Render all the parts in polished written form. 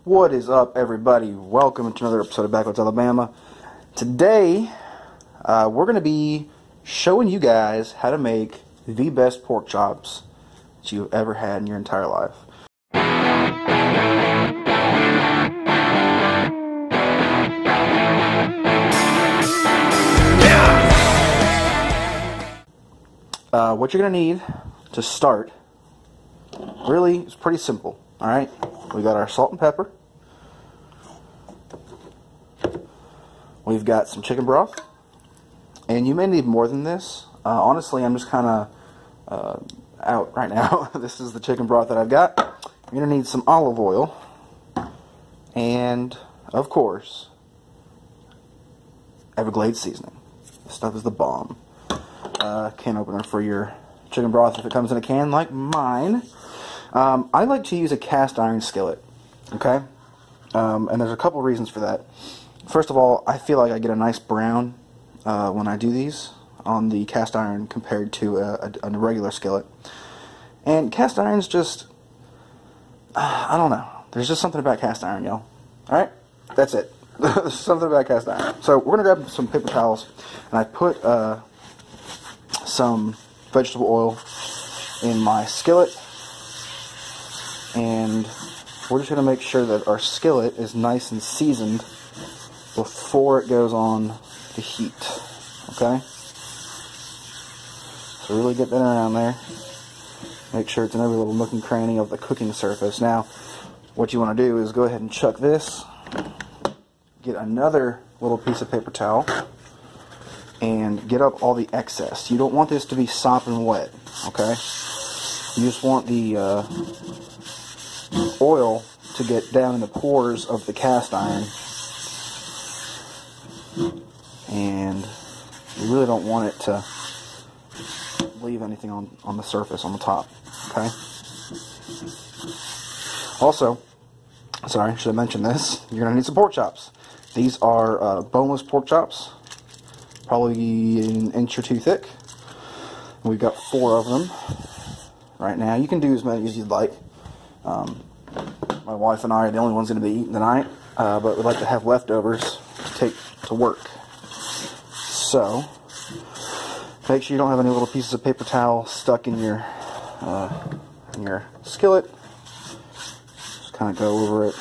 What is up, everybody? Welcome to another episode of Backwoods, Alabama. Today, we're going to be showing you guys how to make the best pork chops that you've ever had in your entire life. What you're going to need to start, really, it's pretty simple. Alright, we got our salt and pepper. We've got some chicken broth. And you may need more than this. Honestly, I'm just kind of out right now. This is the chicken broth that I've got. You're going to need some olive oil. And, of course, Everglades seasoning. This stuff is the bomb. Can opener for your chicken broth if it comes in a can like mine. I like to use a cast iron skillet, okay? And there's a couple reasons for that. First of all, I feel like I get a nice brown when I do these on the cast iron compared to a regular skillet. And cast iron's just, I don't know. There's just something about cast iron, y'all. Alright? That's it. There's something about cast iron. So we're going to grab some paper towels, and I put some vegetable oil in my skillet. And we're just going to make sure that our skillet is nice and seasoned before it goes on the heat. Okay? So really get that around there. Make sure it's in every little nook and cranny of the cooking surface. Now, what you want to do is go ahead and chuck this. Get another little piece of paper towel and get up all the excess. You don't want this to be sopping wet. Okay? You just want the oil to get down in the pores of the cast iron, and you really don't want it to leave anything on the surface, on the top. Okay? Also, sorry, should have mentioned this, you're going to need some pork chops. These are boneless pork chops, probably an inch or two thick. We've got 4 of them right now. You can do as many as you'd like. My wife and I are the only ones going to be eating tonight, but we'd like to have leftovers to take to work. So, make sure you don't have any little pieces of paper towel stuck in your skillet. Just kind of go over it,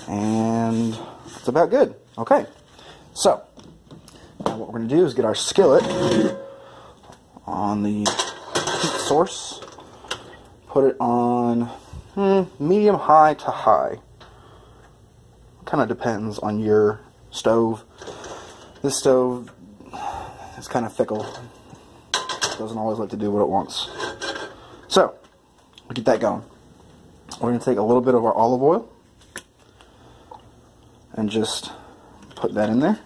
and that's about good. Okay, so now what we're going to do is get our skillet on the heat source. Put it on medium high to high. Kind of depends on your stove. This stove is kind of fickle. Doesn't always like to do what it wants. So, we'll get that going. We're going to take a little bit of our olive oil and just put that in there.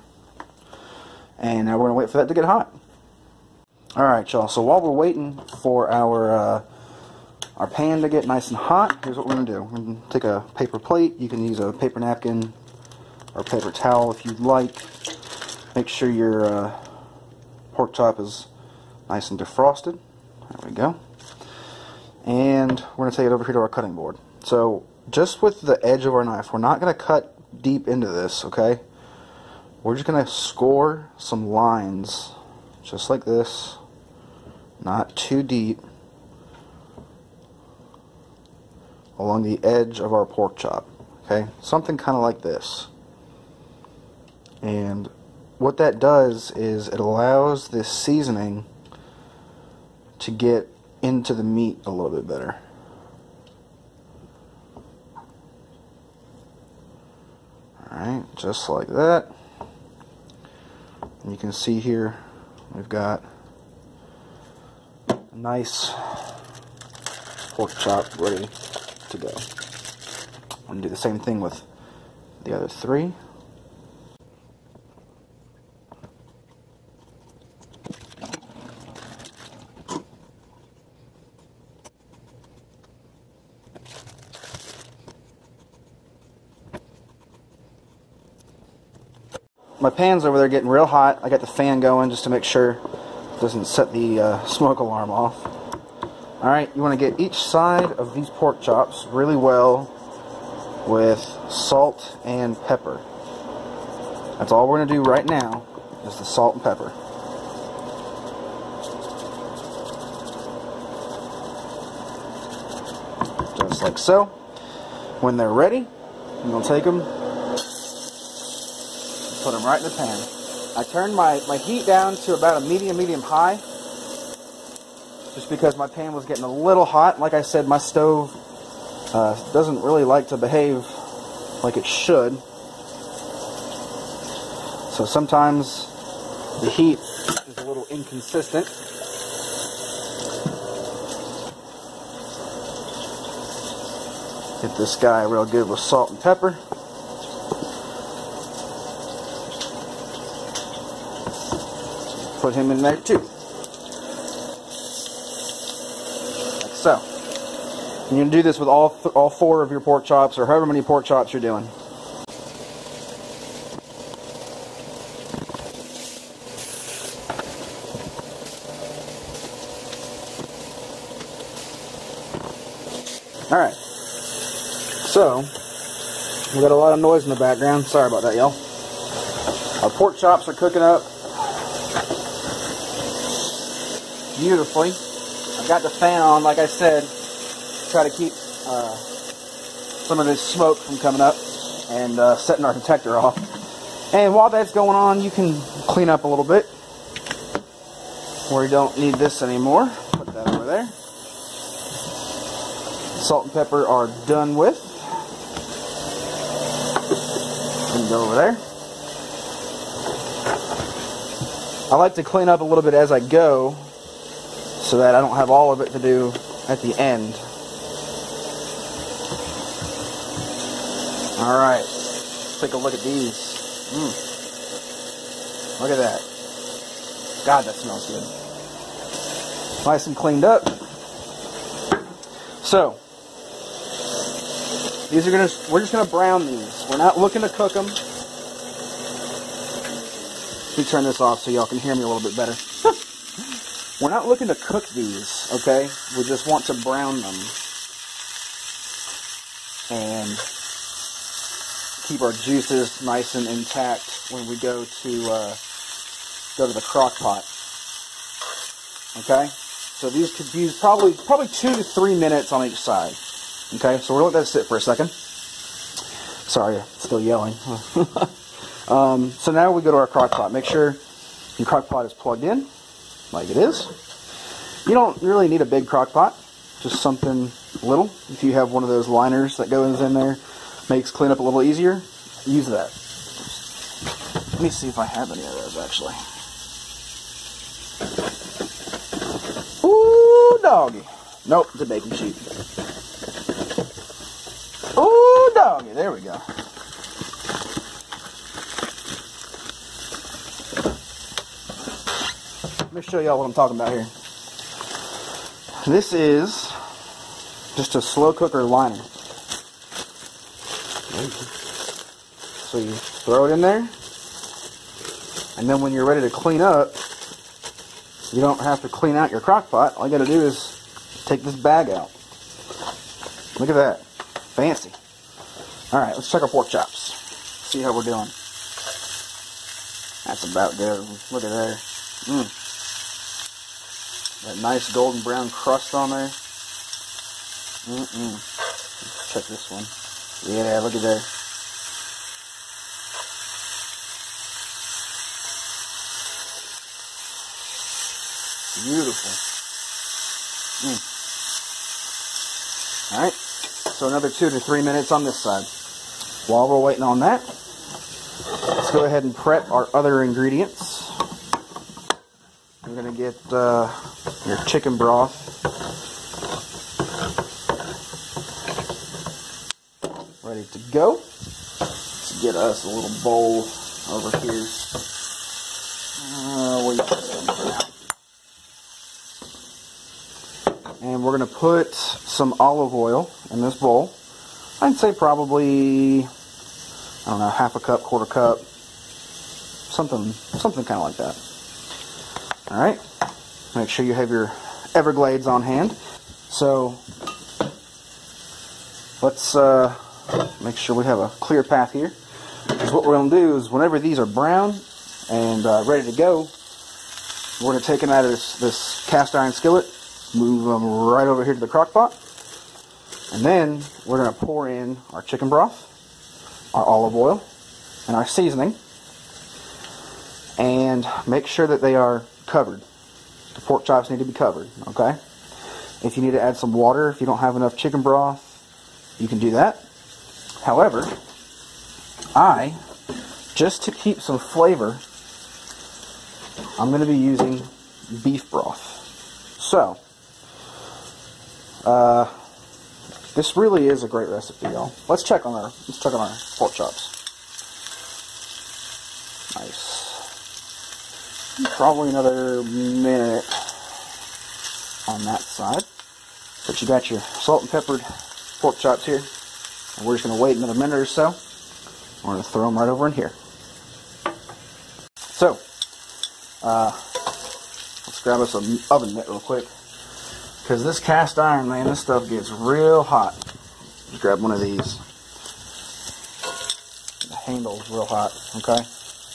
And now we're going to wait for that to get hot. Alright, y'all. So while we're waiting for our pan to get nice and hot, here's what we're going to do. We're going to take a paper plate. You can use a paper napkin or paper towel if you'd like. Make sure your pork chop is nice and defrosted. There we go. And we're going to take it over here to our cutting board. So just with the edge of our knife, we're not going to cut deep into this, okay? We're just going to score some lines just like this. Not too deep. Along the edge of our pork chop, okay? Something kind of like this. And what that does is it allows this seasoning to get into the meat a little bit better. Alright, just like that. And you can see here we've got a nice pork chop ready to go. I'm going to do the same thing with the other 3. My pan's over there getting real hot. I got the fan going just to make sure it doesn't set the smoke alarm off. Alright, you want to get each side of these pork chops really well with salt and pepper. That's all we're going to do right now, is the salt and pepper. Just like so. When they're ready, I'm going to take them, put them right in the pan. I turned my heat down to about a medium high, just because my pan was getting a little hot. Like I said, my stove doesn't really like to behave like it should. So sometimes the heat is a little inconsistent. Get this guy real good with salt and pepper. Put him in there too. Like so. And you're going to do this with all 4 of your pork chops, or however many pork chops you're doing. Alright. So, we got a lot of noise in the background. Sorry about that, y'all. Our pork chops are cooking up beautifully. I've got the fan on, like I said, try to keep some of this smoke from coming up and setting our detector off. And while that's going on, you can clean up a little bit where you don't need this anymore. Put that over there. Salt and pepper are done with. And go over there. I like to clean up a little bit as I go, so that I don't have all of it to do at the end. Alright, take a look at these. Look at that. God, that smells good. Nice and cleaned up. So, these are we're just gonna brown these. We're not looking to cook them. Let me turn this off so y'all can hear me a little bit better. We're not looking to cook these, okay? We just want to brown them and keep our juices nice and intact when we go to the crock pot. Okay? So these could use probably 2 to 3 minutes on each side. Okay? So we'll let that sit for a second. Sorry, still yelling. So now we go to our crock pot. Make sure your crock pot is plugged in, like it is. You don't really need a big crock pot, just something little. If you have one of those liners that goes in there, makes cleanup a little easier, use that. Let me see if I have any of those actually. Ooh, doggy. Nope, it's a baking sheet. Ooh, doggy. There we go. Let me show y'all what I'm talking about here. This is just a slow cooker liner. So you throw it in there, and then when you're ready to clean up, you don't have to clean out your crock pot. All you got to do is take this bag out. Look at that. Fancy. Alright, let's check our pork chops. See how we're doing. That's about good. Look at there. That nice golden brown crust on there. Let's check this one. Yeah, look at there. Beautiful. Alright, so another 2 to 3 minutes on this side. While we're waiting on that, let's go ahead and prep our other ingredients. I'm going to get your chicken broth. Ready to go. Let's get us a little bowl over here. We'll use this one for now. And we're going to put some olive oil in this bowl. I'd say probably, I don't know, half a cup, quarter cup, something kind of like that. Alright, make sure you have your Everglades on hand. So let's make sure we have a clear path here. Because what we're going to do is whenever these are brown and ready to go, we're going to take them out of this cast iron skillet, move them right over here to the crock pot, and then we're going to pour in our chicken broth, our olive oil, and our seasoning, and make sure that they are covered. The pork chops need to be covered, okay? If you need to add some water, if you don't have enough chicken broth, you can do that. However, just to keep some flavor, I'm going to be using beef broth. So, this really is a great recipe, y'all. Let's check on our pork chops. Nice. Probably another minute on that side. But you got your salt and peppered pork chops here. And we're just going to wait another minute or so. We're going to throw them right over in here. So, let's grab us an oven mitt real quick. Because this cast iron, man, this stuff gets real hot. Just grab one of these. The handle's real hot, okay?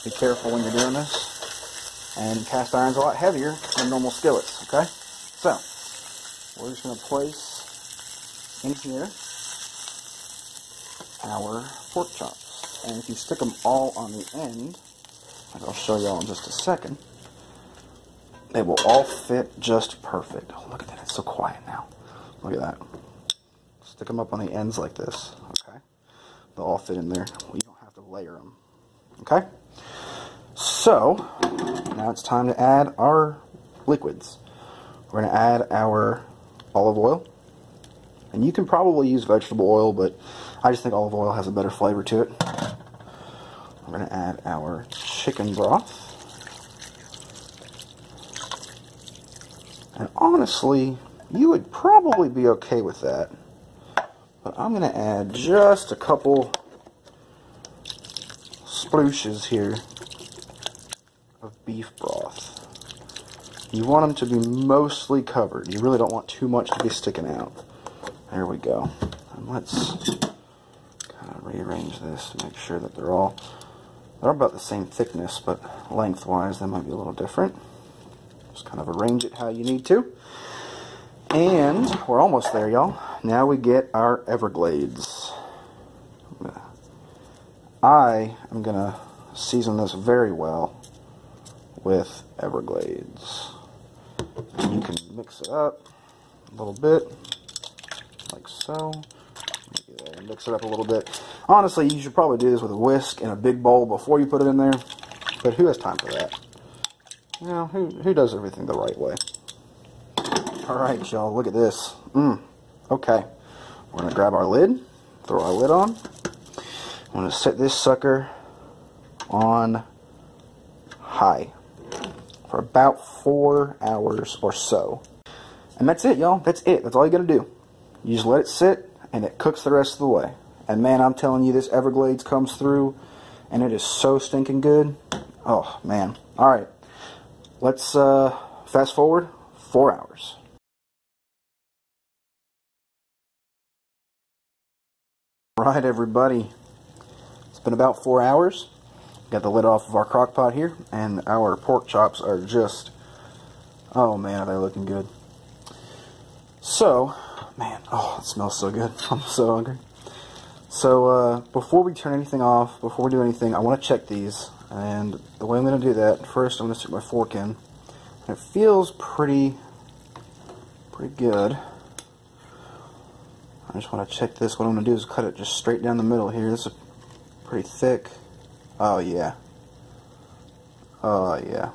Be careful when you're doing this. And cast iron's a lot heavier than normal skillets, okay? So, we're just going to place in here our pork chops. And if you stick them all on the end, like I'll show y'all in just a second, they will all fit just perfect. Oh, look at that. It's so quiet now. Look at that. Stick them up on the ends like this, okay? They'll all fit in there. Well, you don't have to layer them, okay? So, now it's time to add our liquids. We're going to add our olive oil. And you can probably use vegetable oil, but I just think olive oil has a better flavor to it. We're going to add our chicken broth. And honestly, you would probably be okay with that. But I'm going to add just a couple splooshes here of beef broth. You want them to be mostly covered. You really don't want too much to be sticking out. There we go. And let's kind of rearrange this to make sure that they're about the same thickness, but lengthwise they might be a little different. Just kind of arrange it how you need to. And we're almost there, y'all. Now we get our Everglades. I am going to season this very well with Everglades. And you can mix it up a little bit, like so. Maybe there, mix it up a little bit. Honestly, you should probably do this with a whisk in a big bowl before you put it in there. But who has time for that? You know, who does everything the right way? Alright, y'all, look at this. Okay. We're going to grab our lid, throw our lid on. I'm going to set this sucker on high for about 4 hours or so. And that's it, y'all. That's it. That's all you got to do. You just let it sit, and it cooks the rest of the way. And man, I'm telling you, this Everglades comes through, and it is so stinking good. Oh, man. Alright. Let's fast forward 4 hours. Alright, everybody. It's been about 4 hours. Got the lid off of our crock pot here, and our pork chops are just, oh man, are they looking good. So, man, oh, it smells so good. I'm so hungry. So, before we turn anything off, before we do anything, I want to check these. And the way I'm going to do that, first I'm going to stick my fork in. And it feels pretty good. I just want to check this. What I'm going to do is cut it just straight down the middle here. This is pretty thick. Oh yeah. Oh yeah.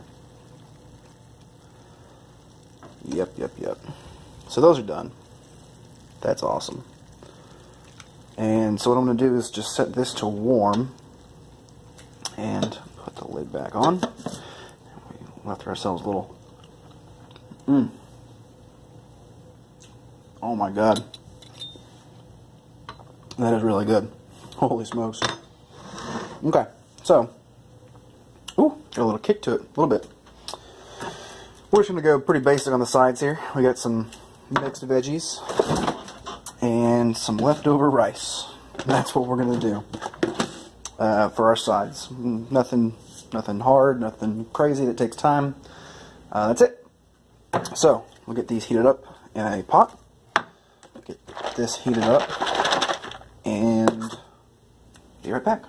Yep. So those are done. That's awesome. And so what I'm going to do is just set this to warm and put the lid back on. We left ourselves a little. Oh my god. That is really good. Holy smokes. Okay, so, ooh, got a little kick to it, a little bit. We're just going to go pretty basic on the sides here. We got some mixed veggies and some leftover rice. That's what we're going to do for our sides. Nothing hard, nothing crazy that takes time. That's it. So, we'll get these heated up in a pot. Get this heated up and be right back.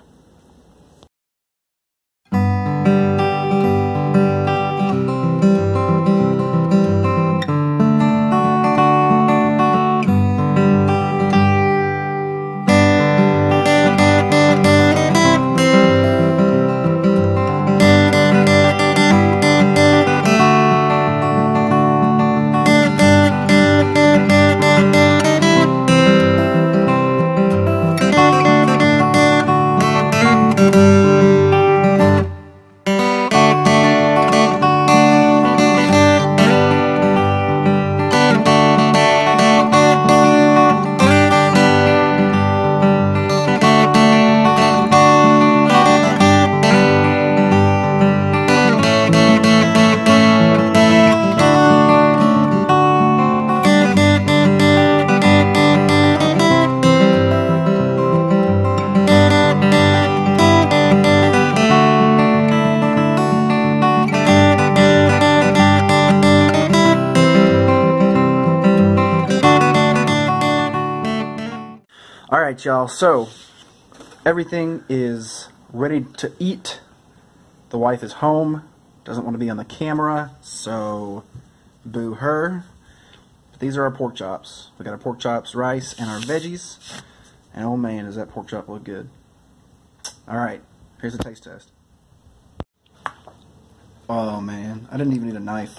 Alright, y'all, so everything is ready to eat. The wife is home, doesn't want to be on the camera, so boo her. But these are our pork chops. We got our pork chops, rice, and our veggies. And oh man, does that pork chop look good. Alright, here's the taste test. Oh man, I didn't even need a knife.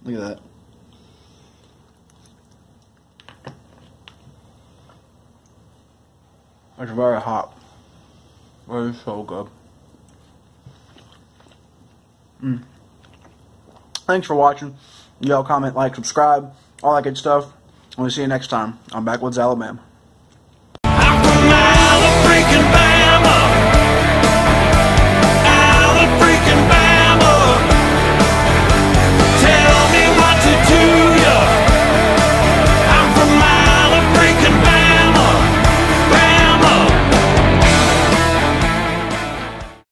Look at that. It's very hot. It is so good. Thanks for watching. Y'all comment, like, subscribe, all that good stuff. We'll see you next time on Backwoods, Alabama.